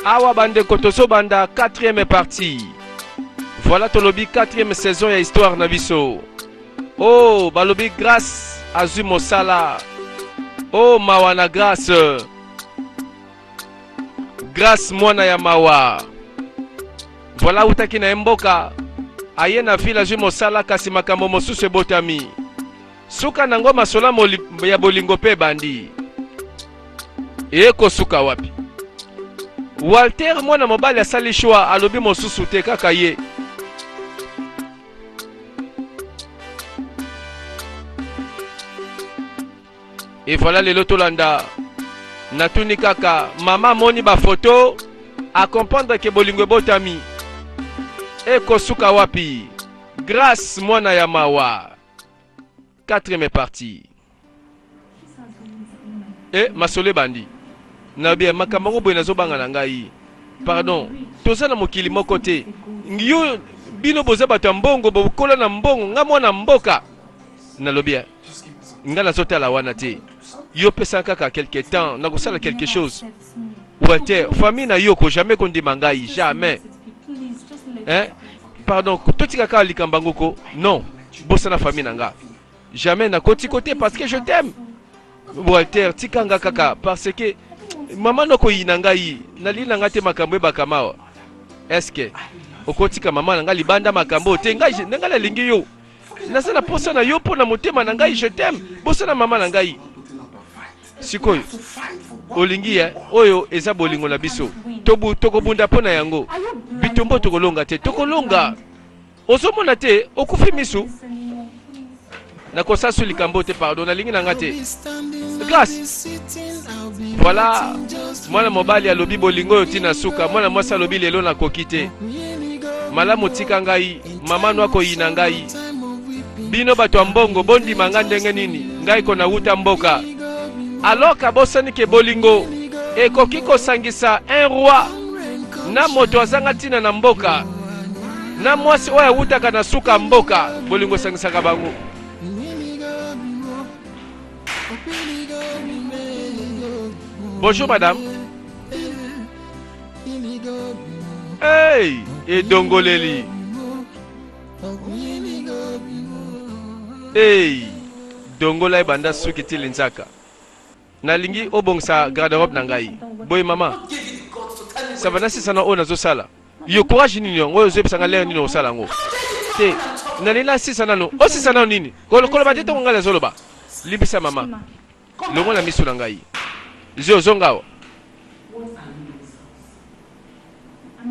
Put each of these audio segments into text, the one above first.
Awa bande kotoso banda 4e partie. Voilà tolobi 4e saison ya histoire na biso. Oh balobi grâce azui mosala. Oh mawana grâce. Grâce mwana ya mawa. Voilà utaki na mboka. Aye na fila azui mosala kasi makambo mosusu ebotami. Suka nango masola ya bolingo pe bandi. Eko suka wapi? Walter mwana mobali asali shwa alobi mosusu te kaka ye. Et voilà le lotolanda. Natuni kaka mama moni ba photo a comprendre que bolingo botami. Eko suka wapi? Grâce mwana ya mawa. 4e partie. Eh masole bandi. Na bien makambo boye nazobanga na ngai. Pardon. Toza na mokili moko te. Ngiyo bino boza bato mbongo bokola na mbongo nga mwana mboka. Na lobia. Nga nazotala wana te. Yo pesa kaka quelque temps na kosala quelque chose. Walter, famille na yo ko jamais kondima ngai, jamais. Hein? Pardon, toti kaka likambango ko. Non. Bossa na famille na nga. Jamais na koti côté parce que je t'aime. Walter, tikanga kaka parce que maman noko yinangai nali nanga te makambo bakamawa. Est-ce que okotika maman nanga libanda makambo te ngai nanga la lingi yo. Nasala posa na yo pona motema na ngai je t'aime. Bossa na maman na ngai. Sikoyo. Olingi ya oyo eza bolingo na biso. Tobu tokobunda pona yango. Bitombo tokolonga te. Tokolonga. Ozomona te okufi misu. Nakosa suli kambo te pardon nalingi nanga te. Grâce. Voilà. Mwana mobali alobi bolingo yo tina suka. Mwana mwasi alobi lelo na kokite. Malamu tika ngai. Mama nwako yina ngai. Bino bato mbongo bondi manga ndenge nini. Ngai kona uta mboka. Alors kabosani ke bolingo. Ekoki kosangisa un roi. Na moto azanga tina na mboka. Na mwasi oya utaka na suka mboka. Bolingo sangisa kabango. Bonjour madame. Hey, et Dongoleli. Hey, Dongola banda sukiti linzaka. Nalingi obongsa garde-robe nangai. Boy mama. Ça va nasi sana ona zo sala. Yo courage nini yo, ngoyo zepe sanga leo nini osala ngo. Te, nalina si sana no. O si sana nini? Kolo batete ngala zoloba. Libisa mama. Longo na misu nangai. Zio zongawa.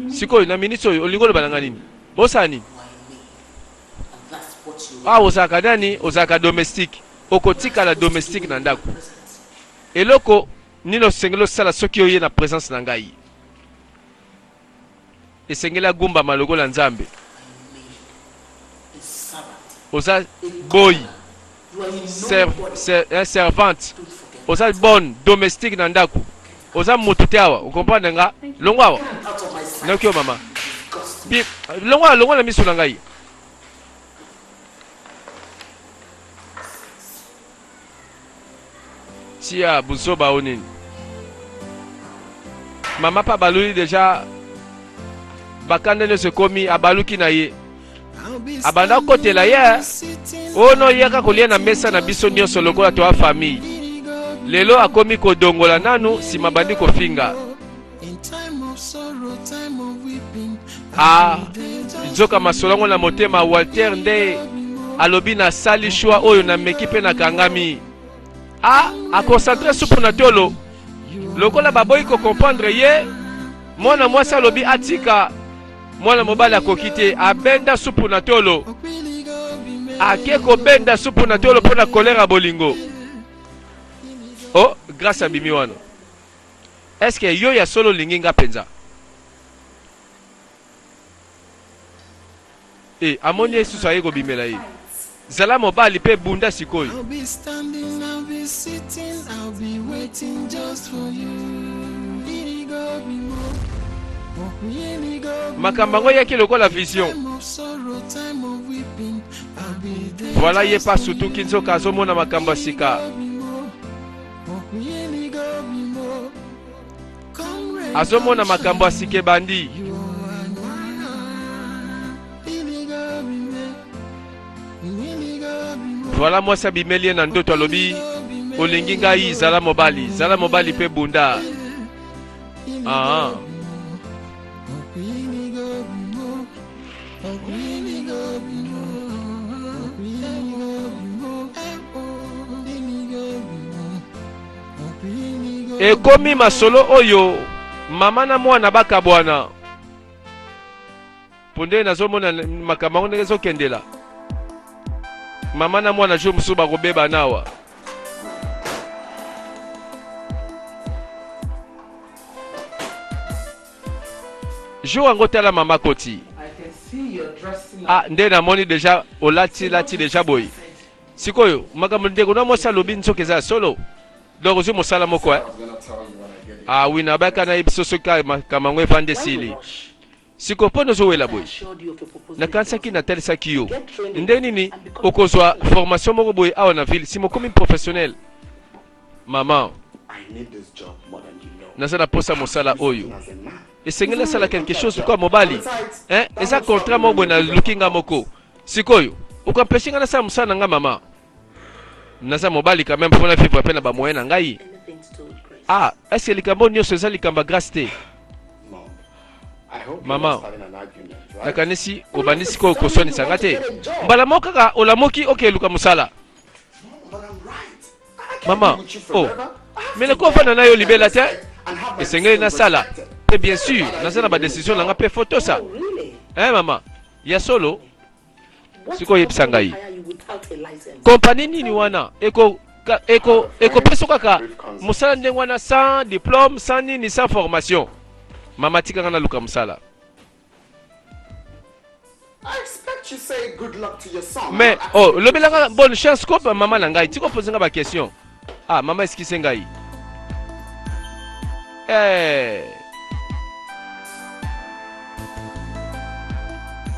Sikoyo na minitso olingo lobalanga nini? Bosa nini? Ah ozaka nani? Ozaka domestique. Okotika la domestique na ndako. Eloko nino sengelo sala soki oye na présence na ngai. Esengela gumba malogo la nzambe. Oza boy. Servante. Oza bonne domestique na ndako. Oza mutute awa, ukomprendre nga? Longwa awa. Nakyo mama. Bi longwa na misu na ngai. Tia buzoba onini. Mama pa baluli déjà bakandele se komi abaluki na ye. Abanda kotela ye. Ono yaka kolia na mesa na biso nyonso lokola to famille. Lelo akomi kodongola nanu si mabandi kofinga. Ah, nzoka masolongo na motema Walter nde alobi na sali shwa oyo na mekipe na kangami. Ah, a concentrer supu na tolo. Lokola baboyi ko comprendre ye. Mwana mwasi alobi atika. Mwana mobali akokite abenda supu na tolo. Akeko benda supu na tolo pona kolera bolingo. Oh, grâce à Bimi wano. Est-ce que yo ya solo linginga penza? Eh, amoni yesu sa yego bimela ye. Zala mobali pe bunda sikoyo. I'll be standing, I'll be sitting, I'll be waiting just for you. Makambango yaki lokola vision. Voilà ye pas surtout kinzo kazo mona makamba sika. azomona makambo asike bandi. Voilà moi ça bimeli na ndoto alobi olingi ngai zala mobali pe bunda. Ah. E komi masolo oyo mama na mwana bakabwana. Ponde nazomona makambo ngezo kendela. Mama na mwana jo musu bakobeba nawa. Jo angotala mama koti. Ah, nde na moni deja olati deja boy. Sikoyo, makambo ndeko na mosa lobi nsoke za solo. Donc je mosala moko eh. Ah oui, na baka na ibisoso kama ngwe vande sili. Siko pono zo wela boy. Na kansa ki na telsa kiyo. Ndeni ni okozwa formation moko boy awa na ville. Si mo comme professionnel. Maman. Na sana posa mosala oyo. Esengela sala quelque chose quoi mobali. Hein? Eza contrat mo boy na lookinga moko. Sikoyo. Ukampeshinga na sa musana nga mama. Nasa mobali quand même pour la vivre peine ba moyen na ngai. Ah, est-ce que likambo nyoso eza likamba grâce te? Maman. Nakanisi obandisi ko kosoni sangate. Mbala moka olamoki okay luka musala. Maman. Oh. Mais le kofana na yo libela te. Esengeli na sala. Et bien sûr, nasa na ba décision na nga pe photo ça. Hein maman? Ya solo. Siko yebisa ngai. Compagnie nini wana eko peso kaka musala ndenge wana sans diplôme sans nini sans formation. Mama tika ngana luka musala. Mais oh lobelanga bonne chance ko mama na ngai tiko poser nga ba question. Ah mama eskise ngai.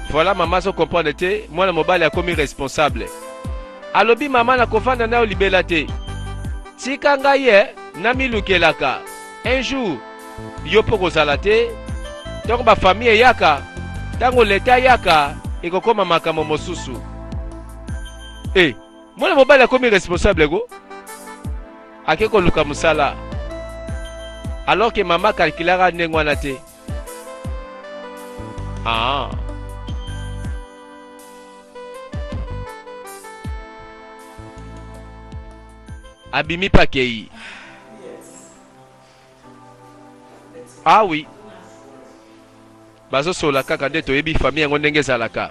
Voilà maman so comprendre te moi na mobali a commis responsable. Alobi mama na kofanda na libela te. Tika ngai na milukelaka. Un jour yo poko zala te. Donc ba famille yaka. Tango leta yaka ekokoma makambo mosusu. Moi na mobali a commis responsable go. Akeko luka musala. Alors que maman calculara ndenge wana te. Ah. Abimi pakei. Ah oui. Bazo sola kaka nde toyebi famille yango ndenge ezalaka.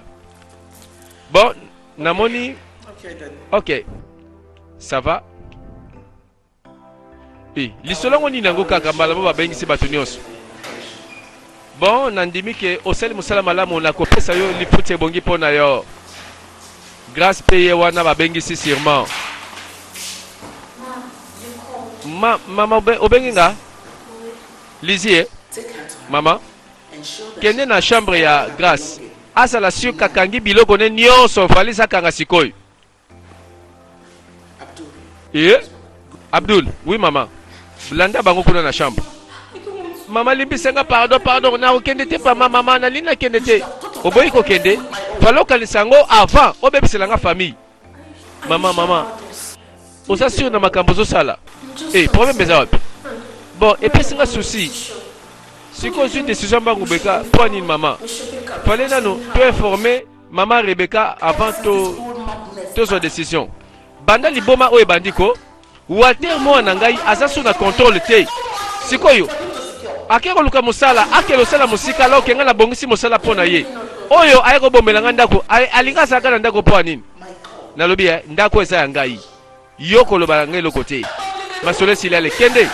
Bon, namoni. Ok. Ça va? Lisolongo ni nango kaka mbala bo babengisi bato nyonso. Bon, nandimi ke osali musala malamu na kopesa yo liputi ebongi pona yo. Grâce paye wana babengisi sûrement. Maman obenginga Lizie maman kende na chambre ya Grâce asala sur kakangi biloko ne nyonso valisa kanga sikoyo. Abdul oui maman blanda bango kuna na chambre. Maman limbisenga pardon na okende te pa maman na lina kende te oboyi ko kende faloka lisango avant obebiselanga famille. Maman osa sur na makambo zo sala. Problème beza wapi? Bon, et puis c'est un souci. Si qu'on suit décision Rebecca, pour une maman. Fallait nous informer maman Rebecca avant toute sa décision. Banda liboma o bandiko, Walter mo nangai azasu na contrôle te. Sikoyo. Akero luka musala, akelo sala musika la okenga na bongisi musala pona ye. Oyo ayeko bomelanga ndako, alinga saka na ndako po nini? Nalobi ndako eza ya ngai. Yoko lo balanga lo côté. Masole silale kende.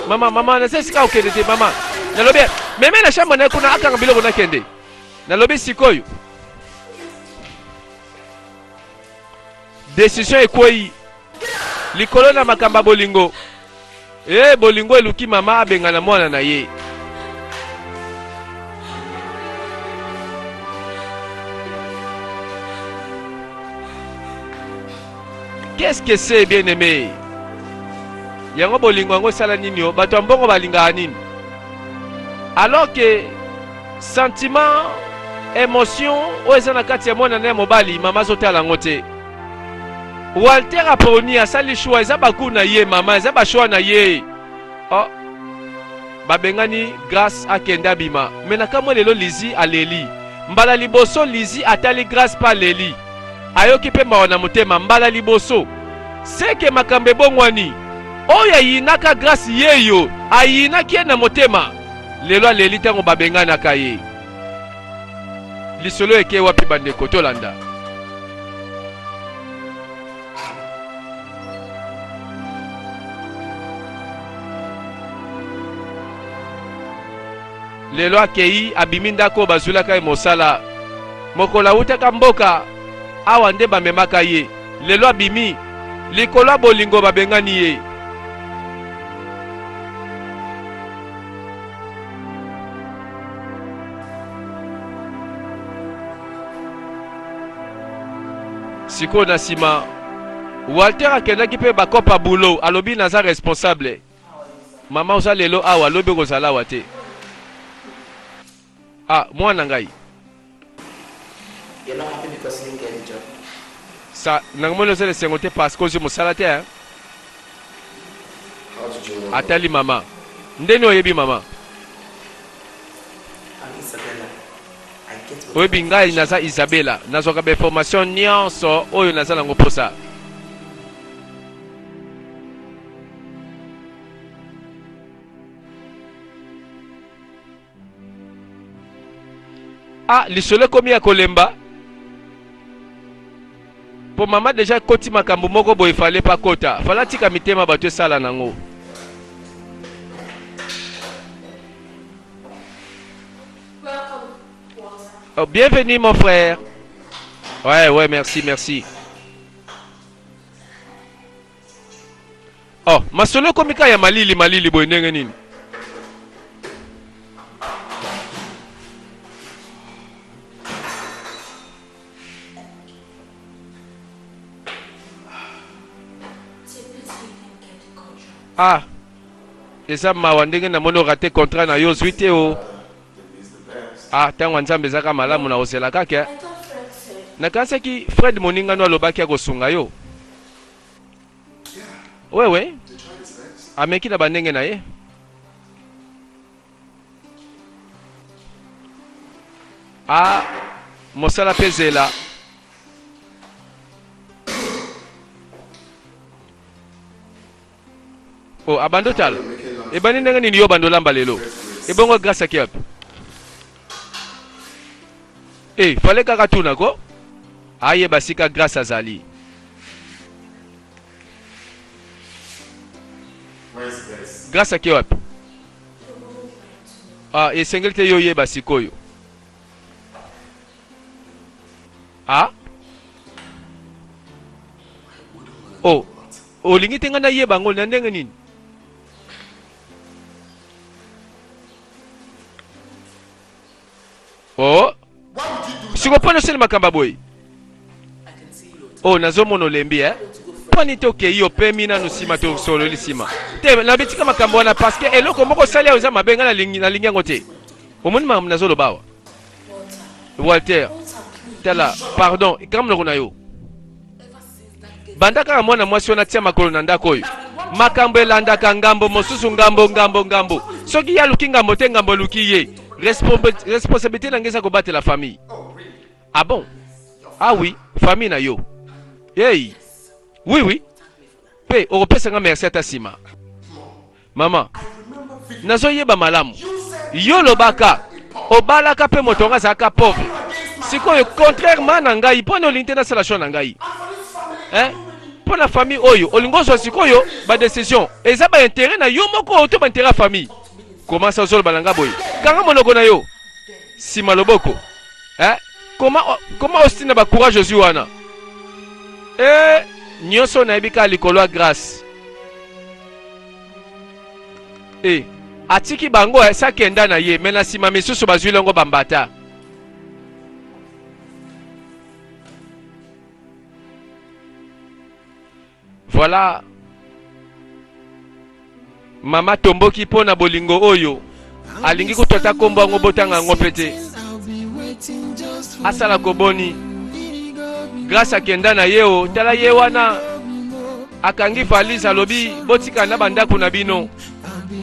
Mama na sesika okende te mama. Nalobi meme na shamba na kuna akanga biloko na kende. Nalobi sikoyo. Décision ekoi. Likolo na makamba bolingo. Bolingo eluki mama abenga na mwana na ye. Qu'est-ce que c'est bien aimé? Yango bolingo yango sala nini yo? Bato mbongo balinga nini? alors que sentiment émotion oyo eza na kati ya mwana na mobali mama azotala yango te. Walter Aponi asali shwa eza bakulu na ye mama eza bashwa na ye. Oh, babengani grâce akenda bima mena kamwe lelo Lizi aleli mbala liboso Lizi atali grâce pa leli ayoki pe mawa na motema mbala liboso seke makambe bongwani oyo ayinaka grâce yeyo ayinaki ye na motema lelo aleli ntango babenganaka ye. Lisolo eke wapi bandeko tolanda. Lelo akei abimi ndako bazulaka ye mosala mokola utaka mboka awa nde bamemaka ye. Lelo abimi likolo ya bolingo babengani ye. Siko na sima Walter akendaki pe bakopa boulot alobi naza responsable. Mama oza lelo awa lobi kozala wate. Ah, mwana ngai. You're not happy because you didn't get the job. Sa nangomono zele sengote parce que mosala te hein. How did you know? Atali mama. Ndeni oyebi mama. I'm Isabella. I get what Oyebi ngai naza Isabella. Nazoka be formation nyonso oyo naza nango posa. Ah, lisole komi ya kolemba. Po mama déjà koti makambo moko boye fallait pas kota. Fala tika mitema bato sala nango. Oh, bienvenue mon frère. Ouais, merci, merci. Oh, masolo komika ya malili boye ndenge nini? Ah, eza mawa ndenge na mono raté contrat na yo zwite o. Ah, tango nzambe zaka malamu na osela kake. Nakasaki Fred moningano alobaki akosunga yo. Wewe. Ameki na bandenge na ye. Ah, mosala pezela. Oh, abando tal. Ebani ndenge nini yo bando lamba lelo. Ebongo grâce à qui? Eh, fallait kaka tuna ko. Aye basika grâce à Zali. Grâce à qui? Ah, et sengelte yo ye basiko yo. Ah? Oh, olingi tenga na ye bango na ndenge nini? Oh, siko pano sele makamba boy. Oh, nazo mono lembi Pani toke yo pe mina no sima to solo lisima. Te na bitika makambo na parce que eloko moko sali oza mabenga na lingi ngote. Omoni mam nazo lo bawa. Walter. Tala, pardon, kam no na yo. Bandaka mwana mwasi ona tia makolo na ndako oyo. Makambo elandaka ngambo mosusu ngambo. Soki ya luki ngambo te ngambo luki ye. Responsabilité n'angeza ko battre la famille. Ah bon? Ah oui, famille na yo. Hey. Oui. Pe, oropesa nga merci atasima. Mama. Nazo yeba malamu. Yo lobaka. Obalaka pe motonga zaka pauvre. Sikoyo contrairement na ngai, pona olintena sala shona ngai. Hein? Pona famille oyo, olingozo sikoyo ba décision. Eza ba intérêt na yo moko to ba intérêt famille. Comment ça zolo balanga boy? Kanga monoko na yo. Sima loboko. Hein? Comment ostina ba courage Jésus wana? Nyoso na ebika likolo grâce. Atiki bango sa kenda na ye, mena sima misusu bazwilongo bambata. Voilà. Mama tomboki pona bolingo oyo. alingi kutota kombo yango botanga yango mpe te asala koboni grâce akenda na ye o tala ye wana akangi valise alobi botika na bandako na bino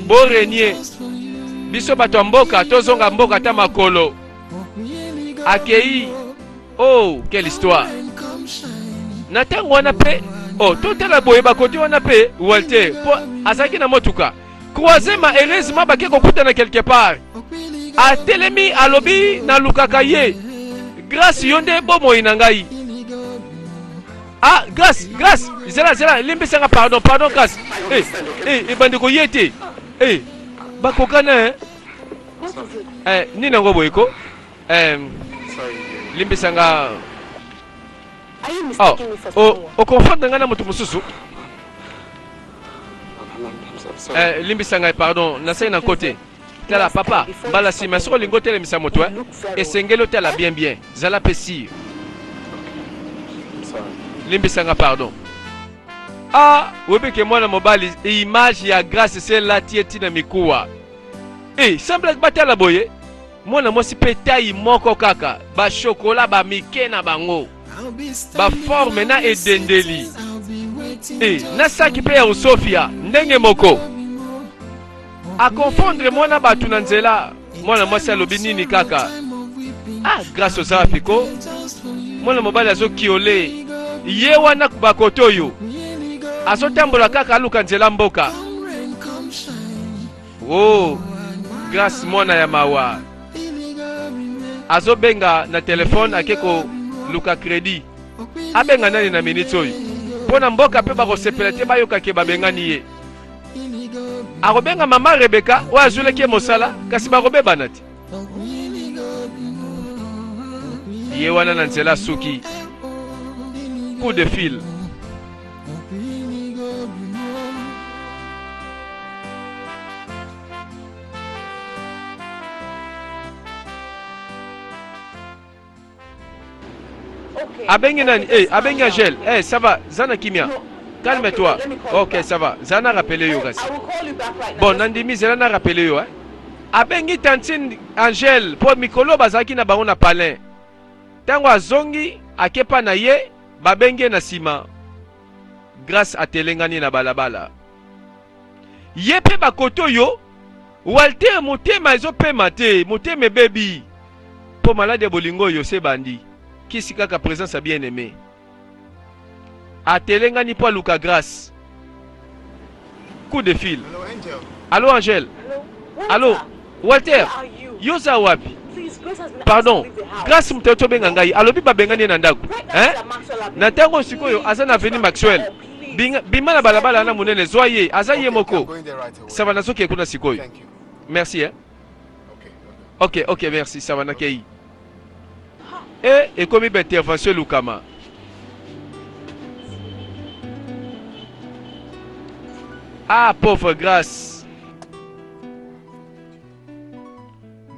borenie biso bato ya mboka tozonga mboka ta makolo akei. Oh, quelle histoire. Na ntango wana mpe totala boye bakoti wana mpe Walter po azalaki na motuka croise ma heureusement bake kokutana quelque part atelemi alobi na lukaka ye grâce yo nde bomoi na ngai. Ah, grâce zela limbisanga pardon grâce ebandeko ye te bakokana nini yango boye ko limbisanga okonfondre nga na moto mosusu limbisanga pardon nasai na kote tala papa mbala nsima soko olingi otelemisa moto esengeli otala bien zala mpe sire limbisanga pardon. Webeke mwana mobali image ya grâce sela tie tina mikuwa semblaki batala boye mwana mwasi mpe tai moko kaka bashokola bamike na bango baforme na edendeli na saki mpe ya osofia ndenge moko akonfondre mwana bato na nzela mwana mwasi alobi nini kaka grâce ozala piko mwana mobali azokiole ye wana bakoto oyo azotambola kaka aluka nzela mboka. Grâce mwana ya mawa azobenga na telefone akeko luka kredi abenga nani na minute oyo mpona mboka mpe bakosepela te bayokake babengani ye akobenga mama Rebeka oyo azweleki mosala kasi bakobebana te ye wana na nzela suki coup de fil. Abengi nani? Abengi Angèle. Ça va, Zana Kimia. Calme-toi. Ok, ça va. Zana rappelé yo gasi. Bon, Nandimi Zana rappelé yo. Abengi tantine Angèle pour mikolo bazaki na bango na palin. Tango azongi akepa na ye babenge na sima. Grâce à telengani na balabala. Ye pe bakoto yo Walter motema ezo pe mate, motema baby. Po malade bolingo yo se bandi. Kisi kaka présence a bien aimé. Atelengani po luka grâce. Coup de fil. Allô Angèle. Allô Walter. Yoza wapi? Pardon. Grâce mtoto benga ngai. Alobi babengani na ndako. Na tango sikoyo aza na veni Maxwell. Bima na balabala na munene zoye azaye moko. Ça va nazoki kuna sikoyo. Merci Ok, merci. Ça va nakei. Et comme intervention Lukama. Pauvre grâce.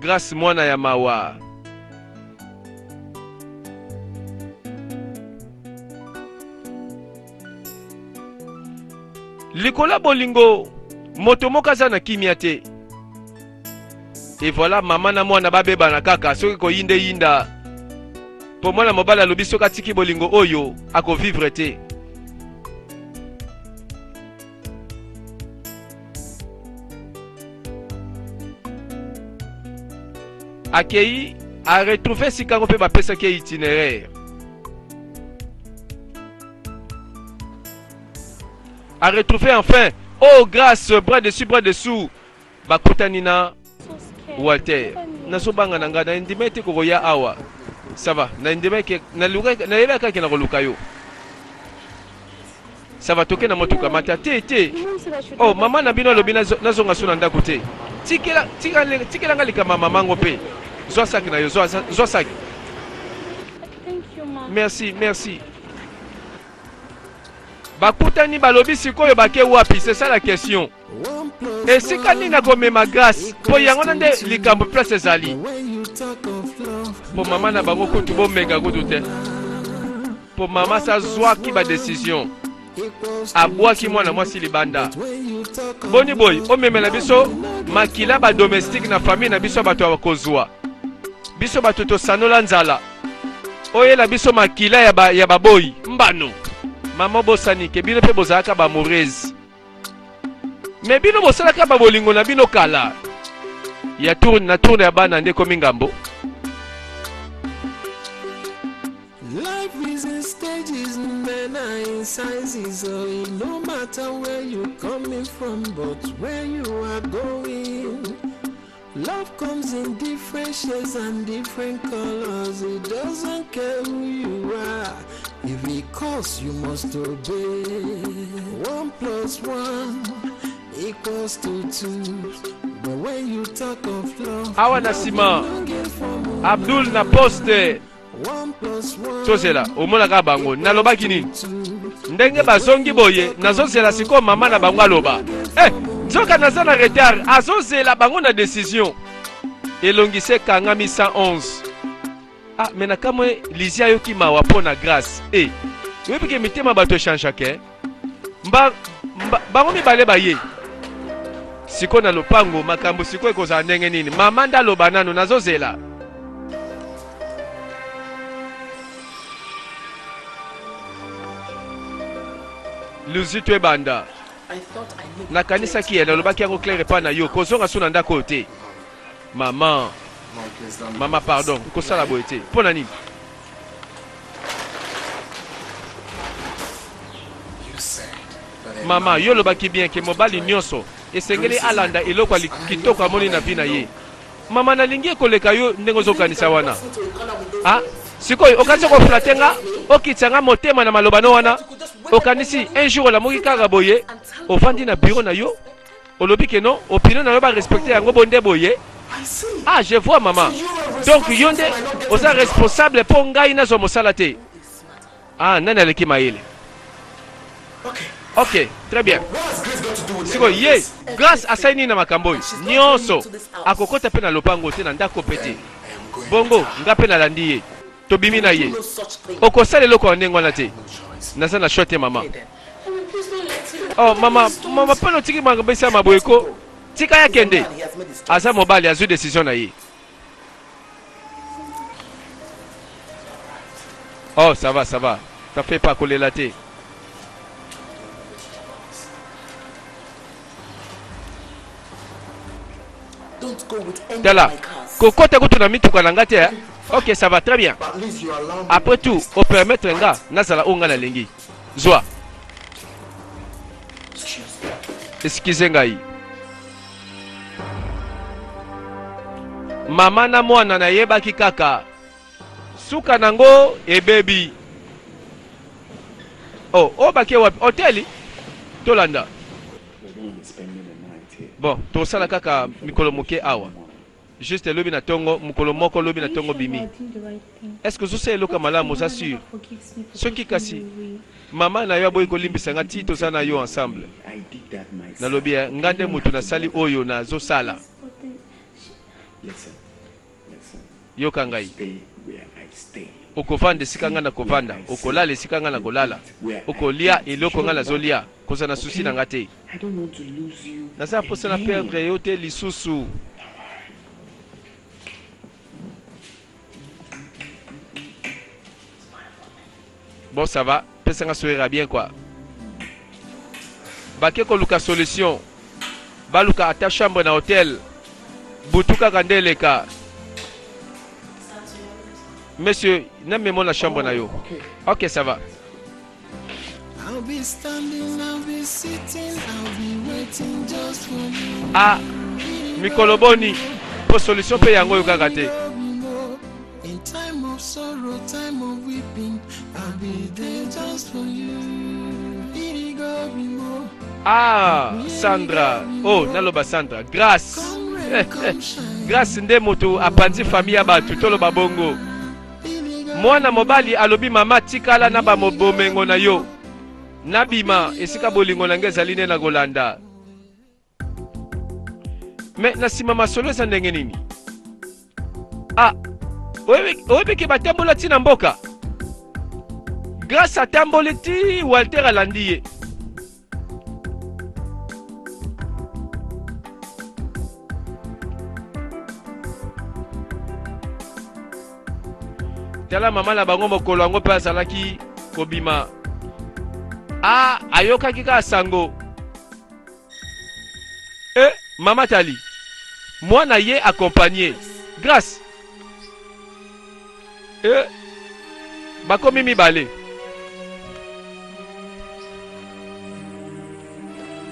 Grâce mwana ya mawa. Likola bolingo moto moka za na kimia te. Et voilà maman na mwana babeba na kaka soki ko yinda. Pour moi la mobile alobi soka tiki bolingo oyo ako vivre te. Akei a retrouvé sikako pe ba pesa ke itinéraire. A retrouvé enfin grâce bras dessous bakutanina Walter. Naso banga nanga na ndimete ko ya awa. Ça va, na ndimeke na luka na yeba kaka na koluka yo. Ça va toke na motuka mata te. Mama na bino lobi nazonga suna ndako te. Tikela ngalika mama mango pe. Zwa sac na yo, zwa sac. Thank you, mom. Merci. Bakutani balobi sikoyo bake wapi, c'est ça la question. Et si kani na komema grâce, po yango nde likambo place ezali. Po mama na bango kutu bo mega kutu te. Po mama sa zwa ki ba décision. abwaki mwana mwasi libanda. Boni boy omemela biso makila ba domestique na famille na biso bato akozwa. Biso bato tosanola nzala. Oyela biso makila ya baboyi mbano. Mama bosani ke bino pe bozaka ba morez. Me bino bosalaka ba bolingo na bino kala. Ya tourne ya bana nde komi ngambo. Life is in stages, men are in sizes, so no matter where you're coming from, but where you are going. Love comes in different shades and different colors. It doesn't care who you are. If it calls, you must obey. 1 + 1 equals to 2. But when you talk of love, Awa Nasima Abdul na poste Tozela omonaka bango nalobaki nini ndenge bazongi boye nazozela siko mama na bango aloba nzoka naza na retard azozela bango na décision elongise kangami 111 mena kamwe Lizia yoki mawa pona grâce yebike mitema bato chanchake bango mibale baye siko na lopango makambo siko ekozala ndenge nini mama ndaloba nano nazozela Luzito ebanda nakanisa ki yana lobaki yango claire pa na yo kozonga so na ndako te mama pardon kosala boye te mpo na nini mama yo lobaki bien ke mobali nyonso esengeli alanda eloko kitoko amoni na vi na ye mama nalingi ekoleka yo ndenge ozokanisa wana sikoyo okati koflatenga okitsanga motema na malobano wana okanisi un jour olamoki kaka boye ofandi na bureau na yo olobi ke non opinion na yo barespecte yango bonde boye je vois maman donc yo nde oza responsable mpo ngai nazwa mosala te nani aleki mayele ok très bien sikoyo ye grâce asali nini na makambo oyo nyonso akokota mpe na lopango te na ndako pe te bongo nga mpe nalandi ye tobimi na ye okosala eloko ya ndenge wana te naza na shot te mama mama mpe notiki makambo esi ya maboyeko tika ya kende aza mobali azwi décision na ye ça va ta fait pas kolela te tala kokota kutu na mituka na nga te ok ça va très bien après tout au permettre nga nazala o nga nalengi zwa excuse ngai mama na mwana nayebaki kaka suka nango ebebi bake wapi hoteli tolanda bon tosala kaka mikolo moke awa juste lobi na tongo mukolo moko lobi na tongo bimi est-ce que zose eloka malamu oza sûr soki kasi mama na yo aboyi kolimbisa nga ti toza na yo ensemble nalobi nga nde mutu nasali oyo nazosala yoka ngai okovanda esika nga na kovanda okolala esika nga na kolala okolia eloko nga nazolia koza na susi na nga te naza mposa na perdre yo te lisusu bon ça va pesanga sourire bien quoi bake koluka solution baluka ata chambre na hôtel butuka kandeleka monsieur n'aime la chambre na yo ok ça va I'll be standing, I'll be sitting, I'll be waiting just for you. Mikolo boni po solution pe yango yo kaka te in time of sorrow, time of weeping, I'll be there just for you. Sandra naloba Sandra grâce grâce nde moto apandi famille abatu toloba bongo mwana mobali alobi mama tikala na ba mobomengo na yo nabima esika bolingo na ngeza line na golanda me nasima masolo eza ndenge nini oyebi ke batambola tina mboka Grâce à Tamboleti, Walter alandi. Tala mama la bango mokolo yango pe azalaki kobima. Ah, ayokaki ka sango. Mama Tali. Mwana ye accompagné. Grâce. Bakomi mibale.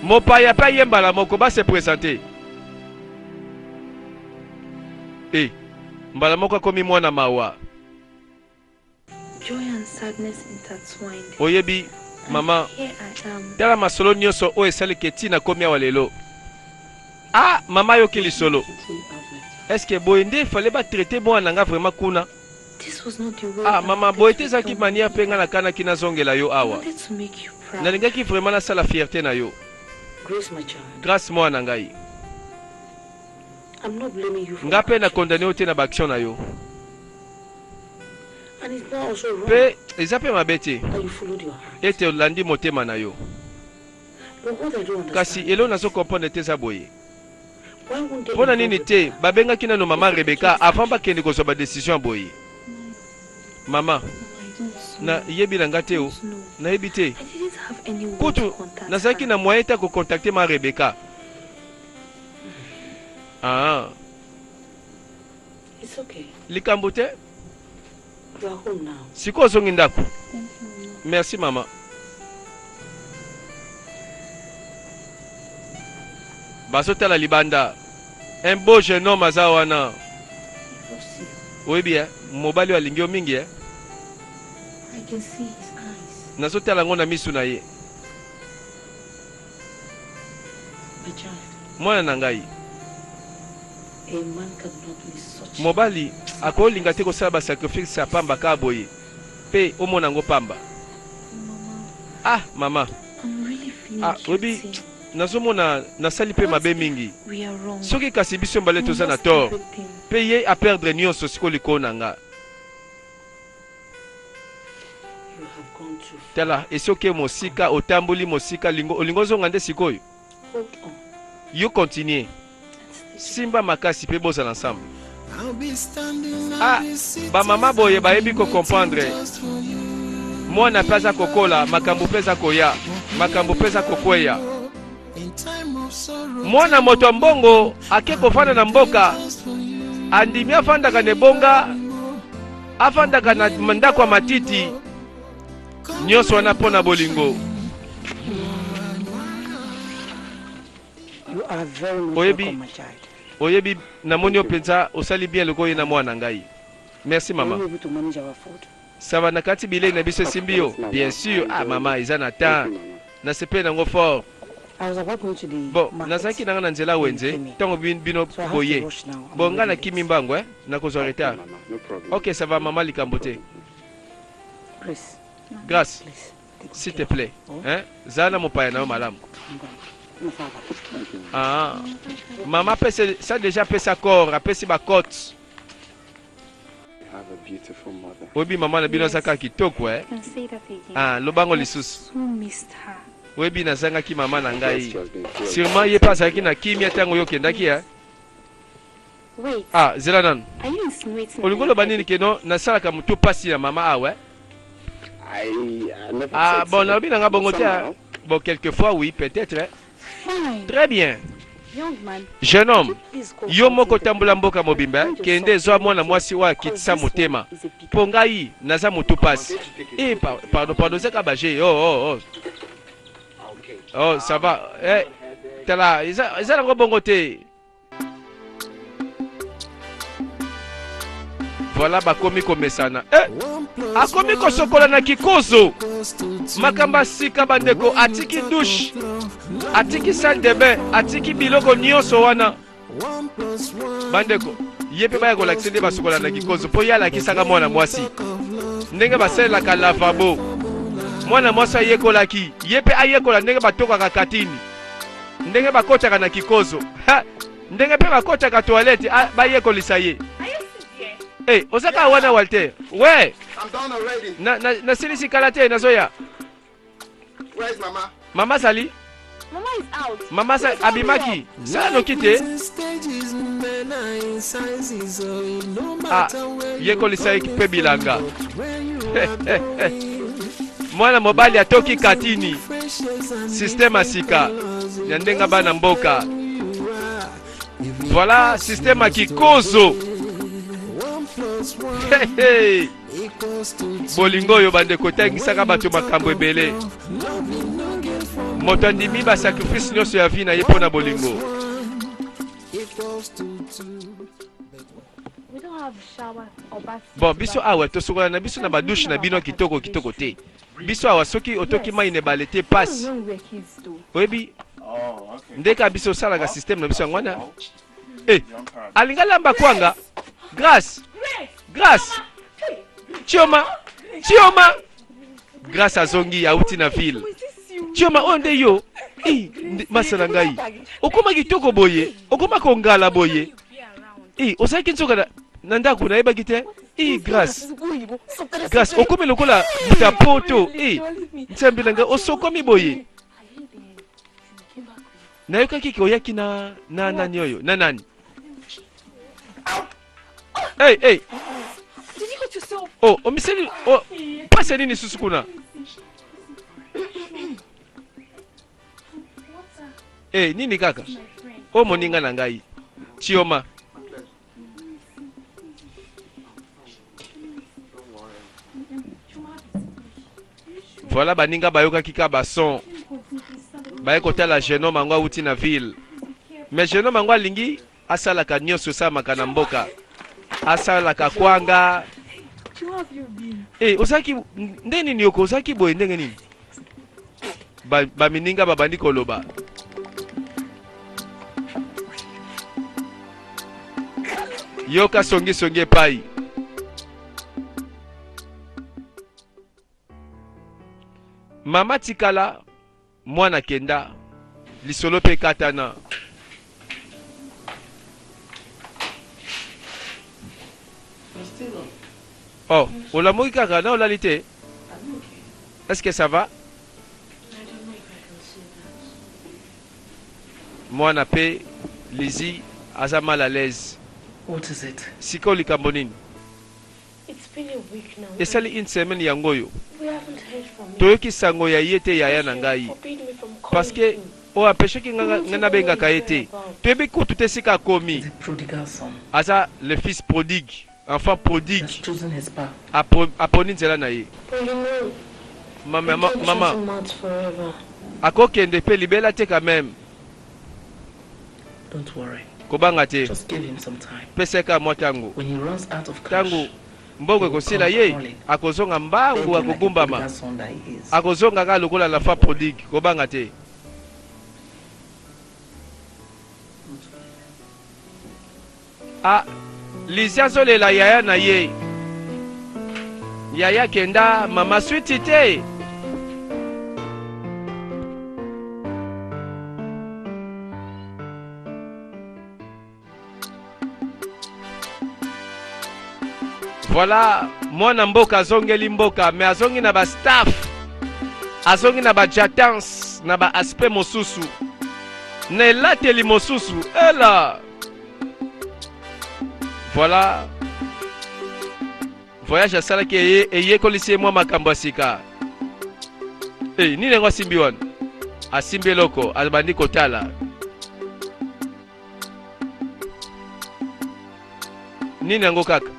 Mopaya pa yembala moko ba se présenter. Mbala moko komi mwana mawa. Joy and sadness intertwined. Oyebi, mama. Tala masolo nyonso o esali ketina komi awa lelo. Ah, mama yo kili solo. Est-ce que boyende il fallait pas traiter moi nanga vraiment kuna? Ah, maman boyete zaki mania penga na kana kina zongela yo awa. Na linga ki vraiment na sala fierté na yo. Grace, my child. Grâce moi nangai. I'm not blaming you for Ngape na condamné ote na action na yo. And it's not also wrong. Pe ezape mabete. That you followed your heart. Ete olandi motema na yo. But what I don't understand. Kasi elo nazo comprendre te za boye. Why won't they Pona nini te babenga kina no mama Rebecca avant ba kende ko so ba décision boye. Mama na yebi na ngate o na yebi te. I didn't have anyone Kutu to contact. nazaki na moyen ta ko contacter ma Rebecca. Ah, It's okay. likambo te. You are home now. Siko zongi ndako. Merci mama. Basotala libanda. Un beau jeune homme azawana. He loves you. Oui bien, mobali wa lingio mingi I can see his eyes. Nazotala ngona misu na ye. My child, Mwana na ngai. a man cannot be such. Mobali akolinga te kosala ba sacrifice ya pamba ka boye. Pe omona ngo pamba. Mama, Ah, mama. I'm really feeling Ah, obi guilty. nazomona nasali pe mabe mingi. We are wrong. Soki kasi biso mbale We toza na lost tort. everything. Pe ye a perdre nyonso siko liko na nga. You have gone too far. Tala esoke mosika otamboli mosika olingo zonga nde sikoyo. Hold on. Yo continue. And stay Simba makasi pe bozala ensemble. I'll be standing Ah, ba mama boye bayebi ko comprendre. just for you. Mwana pesa kokola, makambo pesa koya, makambo pesa kokweya. In time of sorrow, Mwana moto mbongo ake kofanda na mboka, just for you. andimi afandaka ne bonga, afandaka na mandako ya matiti. Nyonso wana pona bolingo. You are very much Oyebi. welcome, my child. Oyebi namoni yo penza osali bien loko ye na mwana ngai. Merci Are you mama. able to manage our food? Ça va nakati bilei na biso simbio. Bien sûr. Ah mama iza na temps. Na sepe nango fort. I was about going to the Bon, market. nazaki nanga na nzela wenze, tango bino So I have to boye. rush now. I'm Bon nga na really kimi mbango na kozwa retard. OK, ça va maman likambo te. late. Grace, Grâce, please. take s'il te care. plaît. Oh. Hein? Zana mopaya na yo malamu. I'm going. My father. Ah. Maman pese ça déjà pese accord, apesi ba cote. Have a beautiful mother. Obi mama na bino saka kitoko I can say that again. Ah, lobango lisusu. So missed her. Obi nazanga ki mama na Yes, ngai. she has been killed. Sûrement ye pas ki na kimia tango yo kendaki hein? Wait, Ah, zela nan. are you insinuating? Olingo lo banini keno nasalaka mutu pasi ya mama awe. I never Ah said bon, so. na obi nanga bongo te. Somehow. Hein? Bon, quelquefois oui, peut-être. Hein? Fine. Très bien. Young man, Jeune homme, please go. yo moko tambola mboka mobimba kende zwa mwana mwasi wa kitisa motema mpo ngai naza motu pasi. Eh, pardon zeka baje. Oh ça va. Eh, tala eza nango bongo te. Voilà bakomi komesana. Eh, akomi kosokola na kikozo. Makamba sika bandeko atiki douche, atiki salle de bain, atiki biloko nyonso wana. Bandeko, ye pe baya kolakisa nde basokola na kikozo mpo ye alakisaka mwana mwasi ndenge basalelaka lavabo. Mwana mwasi ayekolaki ye pe ayekola ndenge batokaka katini, ndenge bakotaka na kikozo. Ha! Ndenge pe bakotaka toilette bayekolisa ye. Hey, osaka wana Walter. Ouais. I'm done already. Na silisi kalate na zoya. Where's Mama? Mama Sali. Mama is out. Mama Sali abimaki. Sa no kite. Ah, yekolisa pe bilanga. Mwana mobali atoki katini. Système asika. Nyandenga bana mboka. Voilà, système akikozo. Hey. Bolingo yo bande kotangisaka bato makambo ebele. Moto andimi ba sacrifice nyonso ya vie na ye mpona bolingo. We don't have shower or bath. Bon, biso awa tosokola na biso na badouche na bino kitoko kitoko te. Biso awa soki otoki mai ne ebale te passe. Oyebi ndeka biso salaka système na biso ya ngwana. Eh, alinga lamba kwanga. Grâce. Chioma. Grâce à Zongi auti na ville. Chioma onde yo. Eh, masala ngai. Okoma kitoko boye. Okoma kongala boye. Eh, osaki nsoka na ndako na yeba kite. Eh, Grâce. Okome lokola mutapoto. Eh, ntambila nga osokomi boye. Na yoka kiki oyaki na nani oyo? Na nani? Hey. Did you got yourself? Oh, omiseli. Oh, pasa nini susu kuna? Eh, nini kaka? Oh, moninga na ngai. Chioma. Voilà baninga bayoka kika bason. Baye kotala genome angwa uti na ville. Mais genome angwa lingi asalaka nyonso samaka na mboka. Asalaka kwanga. Eh, osaki ndeni nyoko osaki boye ndenge nini? Ba mininga babandi koloba. Yoka songi pai. Mama tikala mwana kenda lisolo pe katana. Oh, on l'a mouillé kaka, non, on l'a lité. Est-ce que ça va? Moi, on a payé Lizzie, à mal à l'aise. What is it? Siko likambonini. It's been a week now. Et ça, une semaine yangoyo. We haven't heard from you. Toyoki sango ya yete ya nangai. Forbid me from calling Parce que, you. o apeshe ki ngana benga kaete. Toyebi kutu te sika komi. The prodigal son Asa, le fils prodigue. Enfant has prodigue. chosen his path. Aponi nzela na ye. But you know, Maman, we can't maman. shut him out forever. Akokende pe libela te quand même. Don't worry. Kobanga te. Just give him some time. Peseka mwa tango. When he runs out of cash, Tango mbongo ekosila ye akozonga mbangu akogumbama. prodigal son that he is. Akozonga ka lokola la fa prodigue. Kobanga te. Ah, Lizia zolela yaya na ye. Yaya kenda mama switi te. Voilà, mwana mboka azongeli mboka, mais azongi na ba staff. Azongi na ba jatance, na ba aspect mosusu. Na elateli mosusu, ela. Voilà. Voyage asalaki eyekolisi mwa makambo ya sika. Eh, nini ngo asimbi wana? Asimbi eloko, abandi kotala. Nini yango kaka?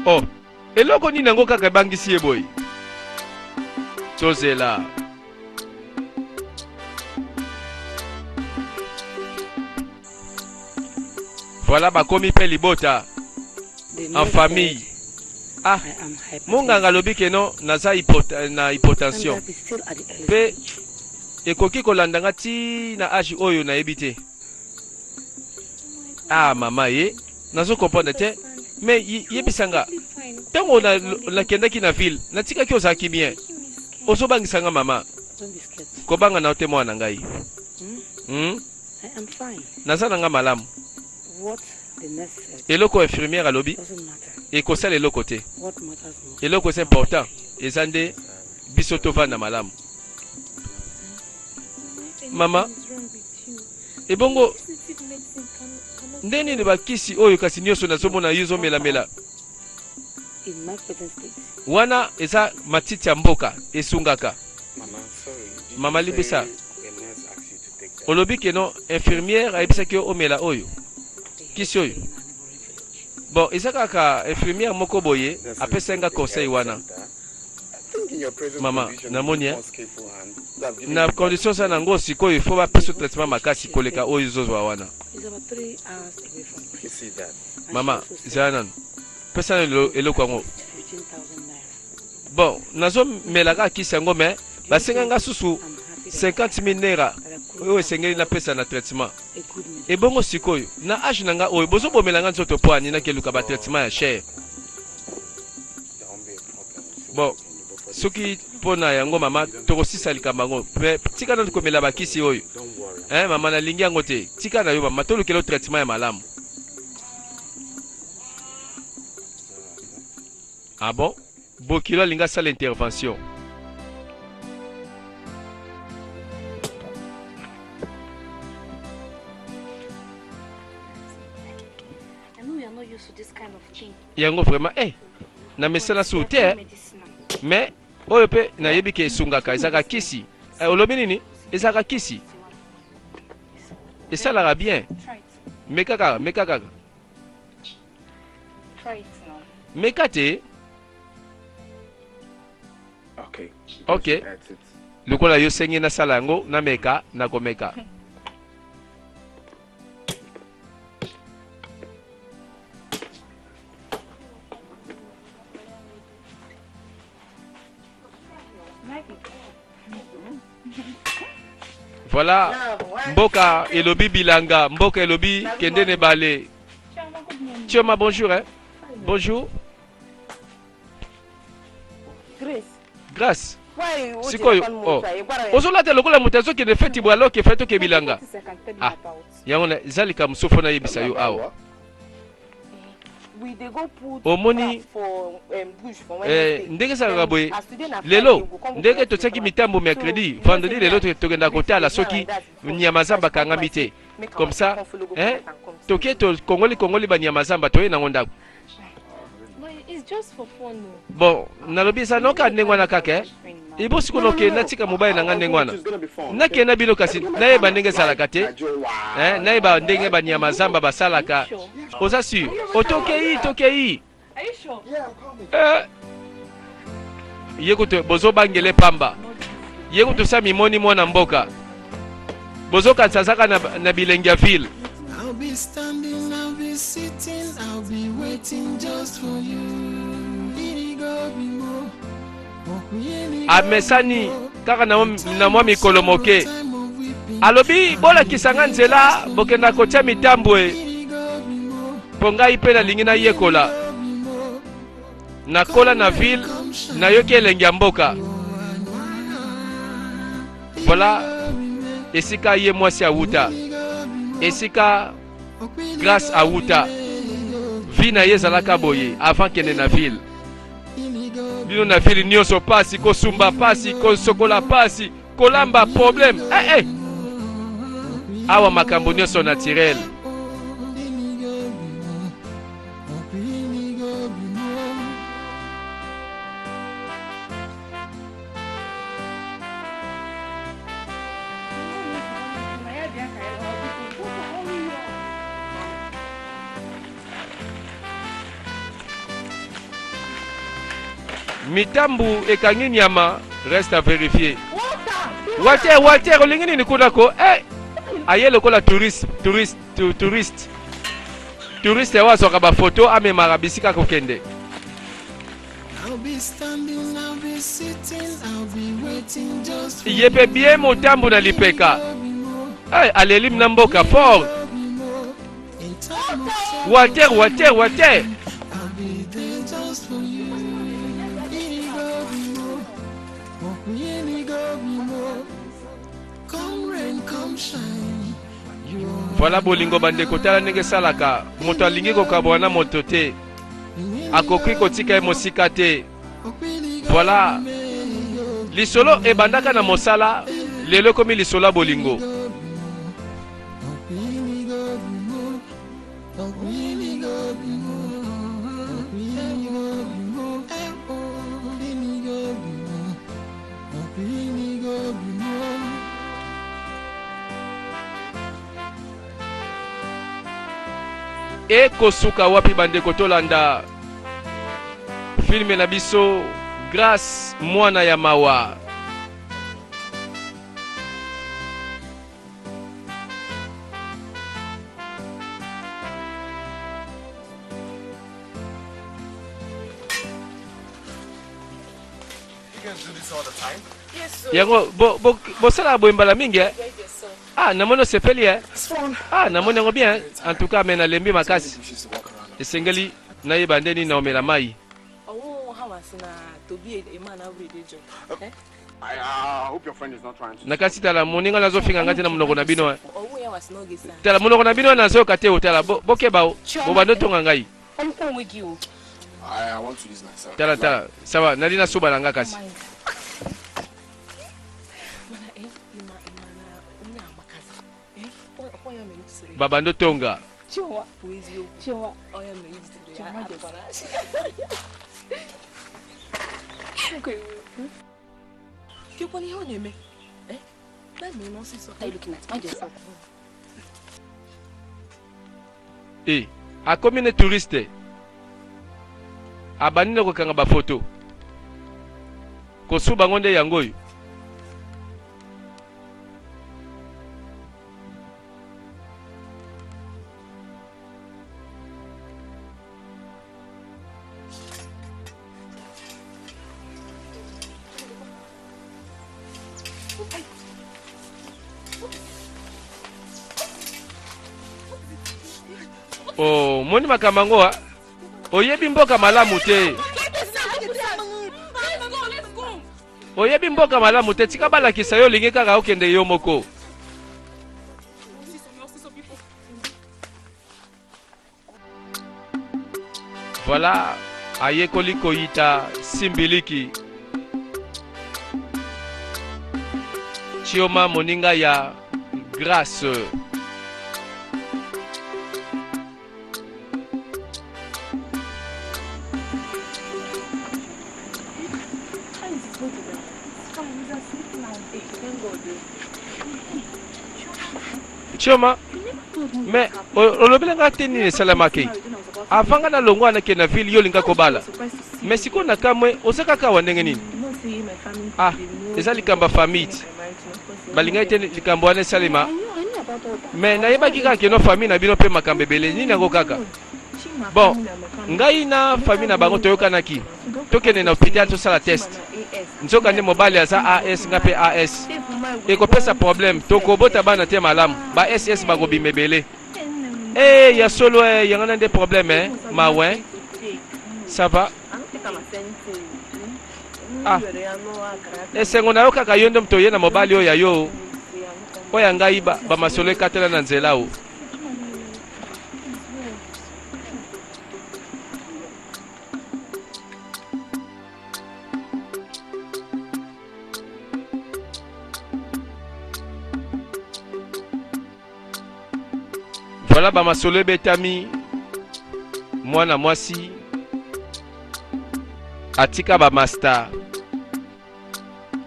Oh, eloko nini yango kaka ebangisi ye boye? Tozela. Voilà bakomi pe libota en famille. Ah, monganga lobi keno naza na hypotension. Pe ekoki kolandanga ti na âge oyo na yebite. Ah mama ye, nazo comprendre te. Mais yebisanga Tango na kendaki na ville, natika ki ozaki bien. Ozobangisa mama. Don't be scared. Kobanga na otemo na ngai. I am fine. Naza na nga malamu. What the nurse said Eloko infirmière alobi doesn't matter. et kosala eloko te. What matters most. Eloko c'est important. Ezande biso tovanda malamu. Mama, ebongo ndeni ne bakisi oyo kasi nyonso nazomona yuzo mela. In my present state, Wana eza matiti ya mboka esungaka. Mama, sorry. Did Mama you say libisa. a nurse asked you to take that? Olobi keno infirmière ayebisaki yo omela oyo. Kisi oyo. Bon, eza kaka infirmière moko boye apesenga conseil wana. I think in your present Mama, condition, namoni, you be more skillful and you have given Na me condition sana nango sikoyo il faut bapesa traitement makasi koleka oyo zozwa wana. it's about 3 hours away from me. You see that? And Mama, she also said zana nanu. Pesa eloko yango. 15,000 naira. Bon, nazo melaka kisi yango mais basenga nga susu I'm happy that 50,000 naira I could oyo esengeli na pesa na traitement. a good medicine. Ebongo sikoyo na age na nga oyo bozobomela nga nzoto po ani na keluka ba traitement ya cher. There won't be a problem. So Bon, we can go for this. soki pona yango mama tokosisa likambo yango mais tika na komela bakisi oyo. Don't worry. Mama nalingi yango te. Tika na yo mama tolukela traitement ya malamu. Ah bon? Bokilo alinga sala intervention. I know you're not used to this kind of thing. Yango vraiment na mesala su te mais oyo pe nayebi ke esungaka ezaka kisi. Olobi nini? Ezaka kisi. Esalaka bien. Try it. Meka kaka. Try it now. Meka te. Okay. Okay. That's it. Lokola yo sengi na sala yango na meka na komeka. Voilà, mboka elobi bilanga, mboka elobi kendene bale. Chioma, bonjour hein. Bonjour. Grace. Grâce. Why would Sikoyo. you call Oh. me? Ozolata lokola mutazo ke feti bwalo ke feto ke bilanga. Ah. Ah. Yango zalika musofo na yebisa yo awa. We dey go put Omoni for bush for Wednesday. ndenge saka boye. As today na Lelo Friday, we go come ndenge collect totiaki it mitambo from mercredi, her. vendredi So, lelo you tokenda know, kotala like soki that before. nyama zamba Come kangami te. make Comme our ça, come follow go hein, collect and come see. toke to kongoli ba nyama zamba toye na ngonda. But it's just for fun, no. Bon, nalobi sa noka ndenge wana kaka. Ibo sikono ke natika mobile na ngande ngwana. It's gonna be fun. Nakenda bino kasi nayeba ndenge salaka te. Nayeba ndenge ba nyama zamba basalaka. Oza sur. Tokei. Are you sure? Yekuto bozo bangele pamba. Yekuto sa mimoni mwana mboka. Bozo kansazaka na bilengia ville. I'll be standing, I'll be sitting, I'll be waiting just for you. Amesani kaka na mwa mikolo moke. Alobi bola kisanga nzela bokenda kotia mitambwe. Pongai pe na lingi na yekola. Na kola na ville na yoki elengi ya mboka. Voilà esika ye mwasi awuta. Esika grâce awuta. Vi na ye ezalaka boye avant kende na ville. Bino na ville nyonso pasi kosumba pasi kosokola pasi kolamba problème. Awa makambo nyonso naturel. Mitambu ekangi nyama reste à vérifier. Walter olingi nini kuna ko? Aye lokola touriste ya wazoka ba photo amemaka bisika kokende. Yepe bien motambu na lipeka. Aleli na mboka fort. Walter. sunshine. Voilà bolingo bandeko tala ndenge salaka moto alingi kokabwana moto te akoki kotika ye mosika te. Voilà lisolo ebandaka na mosala lelo komi lisolo ya bolingo. Ekosuka wapi bandeko tolanda filme na biso Grâce mwana ya mawa. You guys do this all the time? Yes, sir. Yango bosala boyembala mingi eh? Ah namono sepeli eh? Ah namono yango bien en tout cas mena lembi makasi. Esengeli na yebande ni na omela mai. Oh, how was to be a man every day job? I hope your friend is not trying to. Nakasi tala moninga nazo finga ngati na monoko na bino. Oh, we was no gisa. Tala monoko na bino na so kate hotela bokeba o. Bobando tonga ngai. I'm going with you. I want to use myself. Tala sawa nalina suba nanga kasi. Babando tonga. Chiwa, who is you? Chiwa, I am used to the What are you looking at? Mind yourself. Eh, akomi ne touriste. Abani na kokanga ba photo. Kosuba ngonde yango yo. Oh, moni makamango ha. Oyebi mboka malamu te. Oyebi mboka malamu te tika balakisa yo lingi kaka okende yo moko. Voilà, ayekoli koyita simbiliki. Chioma moninga ya Grâce. Chioma, mais olobela ngati ni salamaki. Avanga na longwa na kena ville yo linga kobala. Mais siko na kamwe osaka ka wandenge nini? Ah, eza likamba famille. Balinga ite likambo ane salima. Mais na yeba kika keno famille na bino pe makambebele nini ngo kaka. Bon, ngai na famille na bango toyokanaki. Tokene na hôpital to sala test. Nzoka nde mobali aza AS ngape AS. Eko pesa problème tokobota bana te malamu ba SS bango bimebele. Eh ya solo yangana des problèmes ma ouais. Ça va? Ah. Esengo na yo kaka yondo mtoye na mobali oya yo. Oya ngai ba masolo katela na nzela o. Voilà ba masolo betami mwana mwasi atika ba master